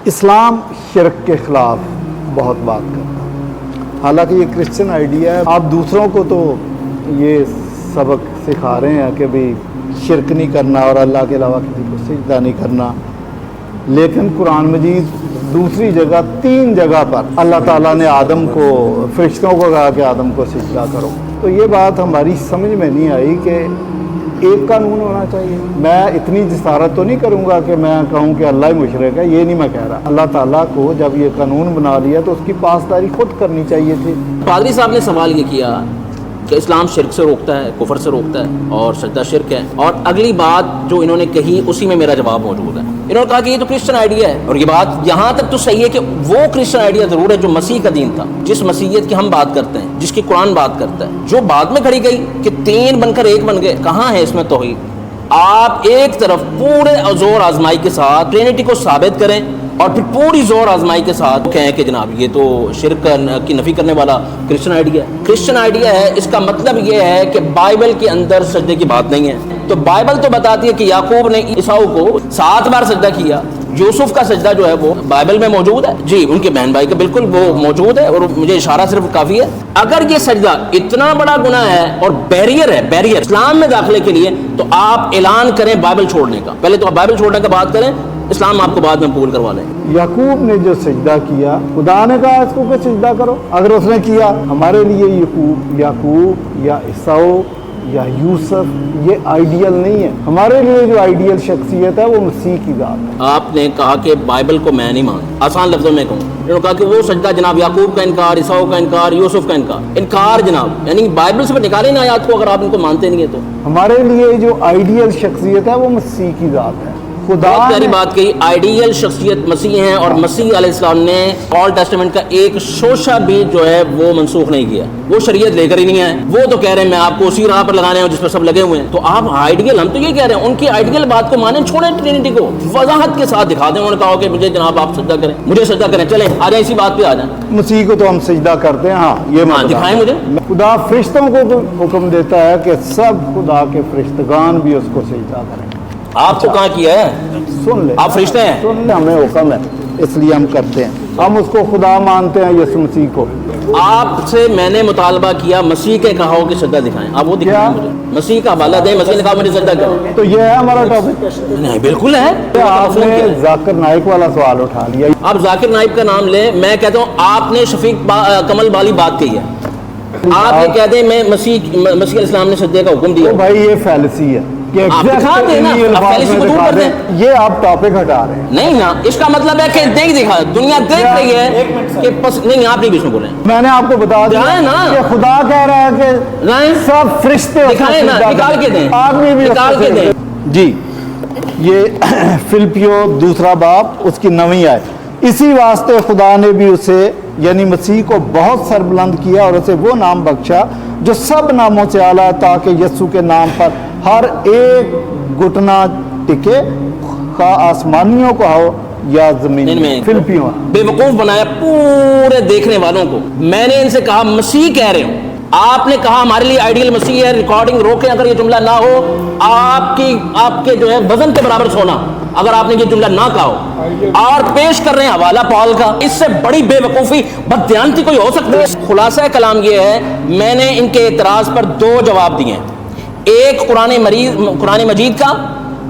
اسلام شرک کے خلاف بہت بات کرتا ہے، حالانکہ یہ کرسچن آئیڈیا ہے۔ آپ دوسروں کو تو یہ سبق سکھا رہے ہیں کہ بھی شرک نہیں کرنا اور اللہ کے علاوہ کسی کو سجدہ نہیں کرنا، لیکن قرآن مجید دوسری جگہ 3 جگہ پر اللہ تعالیٰ نے آدم کو، فرشتوں کو کہا کہ آدم کو سجدہ کرو۔ تو یہ بات ہماری سمجھ میں نہیں آئی کہ ایک قانون ہونا چاہیے۔ میں اتنی جسارت تو نہیں کروں گا کہ میں کہوں کہ اللہ ہی مشرک ہے، یہ نہیں میں کہہ رہا۔ اللہ تعالیٰ کو جب یہ قانون بنا لیا تو اس کی پاسداری خود کرنی چاہیے تھی۔ پادری صاحب نے سوال یہ کیا کہ اسلام شرک سے روکتا ہے، کفر سے روکتا ہے اور سجدہ شرک ہے، اور اگلی بات جو انہوں نے کہی اسی میں میرا جواب موجود ہے۔ انہوں نے کہا کہ یہ تو کرسچن آئیڈیا ہے، اور یہ بات یہاں تک تو صحیح ہے کہ وہ کرسچن آئیڈیا ضرور ہے جو مسیح کا دین تھا، جس مسیحیت کی ہم بات کرتے ہیں، جس کی قرآن بات کرتا ہے، جو بعد میں کھڑی گئی کہ 3 بن کر 1 بن گئے۔ کہاں ہے اس میں توحید؟ آپ ایک طرف پورے زور آزمائی کے ساتھ ٹرینٹی کو ثابت کریں اور پھر پوری زور آزمائی کے ساتھ کہیں کہ جناب یہ تو شرک کی نفی کرنے والا کرسچن آئیڈیا ہے۔ کرسچن آئیڈیا ہے، اس کا مطلب یہ ہے کہ بائبل کے اندر سجدے کی بات نہیں ہے۔ تو بائبل تو بتاتی ہے کہ یعقوب نے عیسیٰ کو 7 بار سجدہ کیا۔ یوسف کا سجدہ جو ہے وہ بائبل میں موجود ہے، جی ان کے بہن بھائی کا بالکل وہ موجود ہے، اور مجھے اشارہ صرف کافی ہے۔ اگر یہ سجدہ اتنا بڑا گناہ ہے اور بیریئر ہے، بیریئر اسلام میں داخلے کے لیے، تو آپ اعلان کریں بائبل چھوڑنے کا۔ پہلے تو آپ بائبل چھوڑنے کا بات کریں، اسلام آپ کو بعد میں قبول کروا لیں۔ یعقوب نے جو سجدہ کیا، خدا نے کہا اس کو کہ سجدہ کرو۔ اگر اس نے کیا، ہمارے لیے یعقوب یا عیسیٰ یا یوسف یہ آئیڈیل نہیں ہے۔ ہمارے لیے جو آئیڈیل شخصیت ہے وہ مسیح کی ذات ہے۔ آپ نے کہا کہ بائبل کو میں نہیں مانتا، آسان لفظوں میں کہوں، انہوں نے کہا کہ وہ سجدہ جناب یعقوب کا انکار، عیسیٰ کا انکار، یوسف کا انکار جناب، یعنی بائبل سے نکالے نا آیات کو اگر آپ ان کو مانتے نہیں ہیں تو۔ ہمارے لیے جو آئیڈیل شخصیت ہے وہ مسیح کی ذات ہے۔ خدا بہت پیاری نے بات کہی، آئیڈیل شخصیت مسیح ہیں، اور مسیح علیہ السلام نے اولڈ ٹیسٹمنٹ کا ایک شوشہ بھی جو ہے وہ منسوخ نہیں کیا، وہ شریعت لے کر ہی نہیں آئے۔ وہ تو کہہ رہے ہیں میں آپ کو اسی راہ پر لگانے ہوں جس پر سب لگے ہوئے ہیں۔ تو آپ آئیڈیل، ہم تو یہ کہہ رہے ہیں ان کی آئیڈیل بات کو مانیں، چھوڑیں ٹرینٹی کو، وضاحت کے ساتھ دکھا دیں۔ انہوں نے کہا کہ مجھے جناب آپ سجدہ کریں، مجھے سجدہ کریں، چلیں آ جائیں اسی بات پہ آ جائیں۔ مسیح کو تو ہم سجدہ کرتے ہیں، ہاں یہ میں دکھائیں مجھے۔ خدا فرشتوں کو حکم دیتا ہے کہ سب خدا کے فرشتگان بھی اس کو سجدہ کریں۔ آپ کو کہاں کیا ہے؟ سن لیں، آپ فرشتے ہیں؟ سن لیں، ہمیں حکم ہے اس لیے ہم کرتے ہیں۔ ہم اس کو خدا مانتے ہیں، یسوع مسیح کو۔ آپ سے میں نے مطالبہ کیا مسیح کے کہا ہو کہ سجدہ دکھائیں، آپ وہ دکھائیں مجھے، مسیح کا حوالہ دیں، مسیح نے کہا مجھے سجدہ کریں۔ تو یہ ہے ہمارا ٹاپک۔ نہیں بالکل ہے، آپ نے ذاکر نائک والا سوال اٹھا لیا۔ آپ ذاکر نائب کا نام لیں، میں کہتا ہوں آپ نے شفیق کمل والی بات کہی ہے۔ آپ یہ کہہ دیں میں مسیح علیہ السلام نے سجدے کا حکم دیا۔ بھائی یہ فیلسی ہے کہ آپ دکھا دیں نا، آپ فیلسی کو دور کر دیں۔ یہ آپ ٹاپک ہٹا رہے ہیں۔ نہیں نا، اس کا مطلب ہے کہ دیکھ دکھا، دنیا دیکھ رہی ہے کہ نہیں آپ نہیں بیچ میں بولیں۔ میں نے آپ کو بتا دیا کہ خدا کہہ رہا ہے کہ سب فرشتے دکھائیں نا، نکال کے دیں، آدمی بھی نکال کے دیں۔ جی یہ فلپیو 2 باب اس کی 9 آیت۔ اسی واسطے خدا نے بھی اسے یعنی مسیح کو بہت سربلند کیا اور اسے وہ نام بخشا جو سب ناموں سے اعلیٰ ہے، تاکہ یسوع کے نام پر ہر ایک گھٹنا ٹکے، خواہ آسمانیوں کو ہو یا زمین میں۔ فلپیوں بے وقوف بنایا پورے دیکھنے والوں کو۔ میں نے ان سے کہا مسیح کہہ رہے ہوں، آپ نے کہا ہمارے لیے آئیڈیل مسیح ہے، ریکارڈنگ روکیں اگر یہ جملہ نہ ہو، آپ کے جو ہے وزن کے برابر سونا اگر آپ نے یہ جملہ نہ کہا ہو، اور پیش کر رہے ہیں حوالہ پال کا۔ اس سے بڑی بے وقوفی بددیانتی کوئی ہو سکتی ہے؟ خلاصہ کلام یہ ہے، میں نے ان کے اعتراض پر 2 جواب دیے ہیں۔ ایک قرآن مجید کا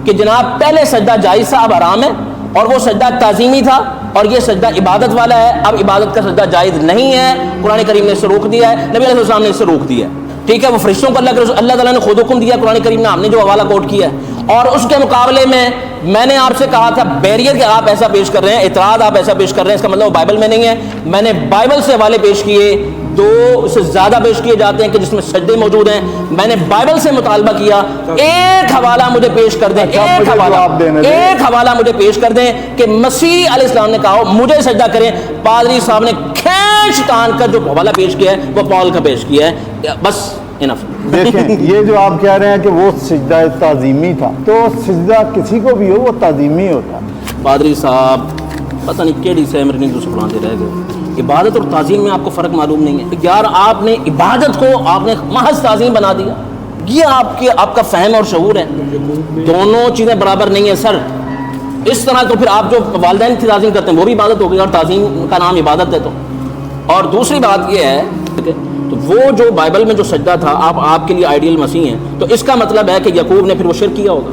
کہ جناب پہلے سجدہ جائز تھا اب حرام ہے، اور وہ سجدہ تعظیمی تھا، اور یہ سجدہ عبادت والا ہے، اب عبادت کا سجدہ جائز نہیں ہے، قرآن کریم نے اس سے روک دیا ہے، نبی علیہ السلام نے اس سے روک دیا ہے۔ ٹھیک ہے، وہ فرشتوں کو اللہ تعالیٰ نے خود حکم دیا قرآن کریم میں، ہم نے جو حوالہ کوٹ کیا ہے۔ اور اس کے مقابلے میں نے آپ سے کہا تھا بیریئر کہ آپ ایسا پیش کر رہے ہیں، اعتراض آپ ایسا پیش کر رہے ہیں، اس کا مطلب وہ بائبل میں نہیں ہے۔ میں نے بائبل سے حوالے پیش کیے، 2 سے زیادہ پیش کیے جاتے ہیں کہ جس میں سجدے موجود ہیں۔ میں نے بائبل سے مطالبہ کیا، ایک حوالہ مجھے پیش کر دیں، ایک حوالہ مجھے پیش کر دیں کہ مسیح علیہ السلام نے کہا مجھے سجدہ کریں۔ پادری صاحب نے کھینچ تان کر جو حوالہ پیش کیا ہے وہ پال کا پیش کیا ہے، بس انف۔ دیکھیں یہ جو آپ کہہ رہے ہیں کہ وہ سجدہ تعظیمی تھا، تو سجدہ کسی کو بھی ہو وہ تعظیمی ہوتا ہے۔ پادری صاحب پتہ نہیں کیڑی سے امرنی دوسرے بناتے رہ گئے، عبادت اور تعظیم میں آپ کو فرق معلوم نہیں ہے یار۔ آپ نے عبادت کو آپ نے محض تعظیم بنا دیا، یہ آپ کا فہم اور شعور ہے، دونوں چیزیں برابر نہیں ہیں سر۔ اس طرح تو پھر آپ جو والدین کی تعظیم کرتے ہیں وہ بھی عبادت ہو گئی، اور تعظیم کا نام عبادت ہے تو. اور دوسری بات یہ ہے تو وہ جو بائبل میں جو سجدہ تھا آپ کے لیے آئیڈیل مسیح ہیں، تو اس کا مطلب ہے کہ یعقوب نے پھر وہ شرک کیا ہوگا.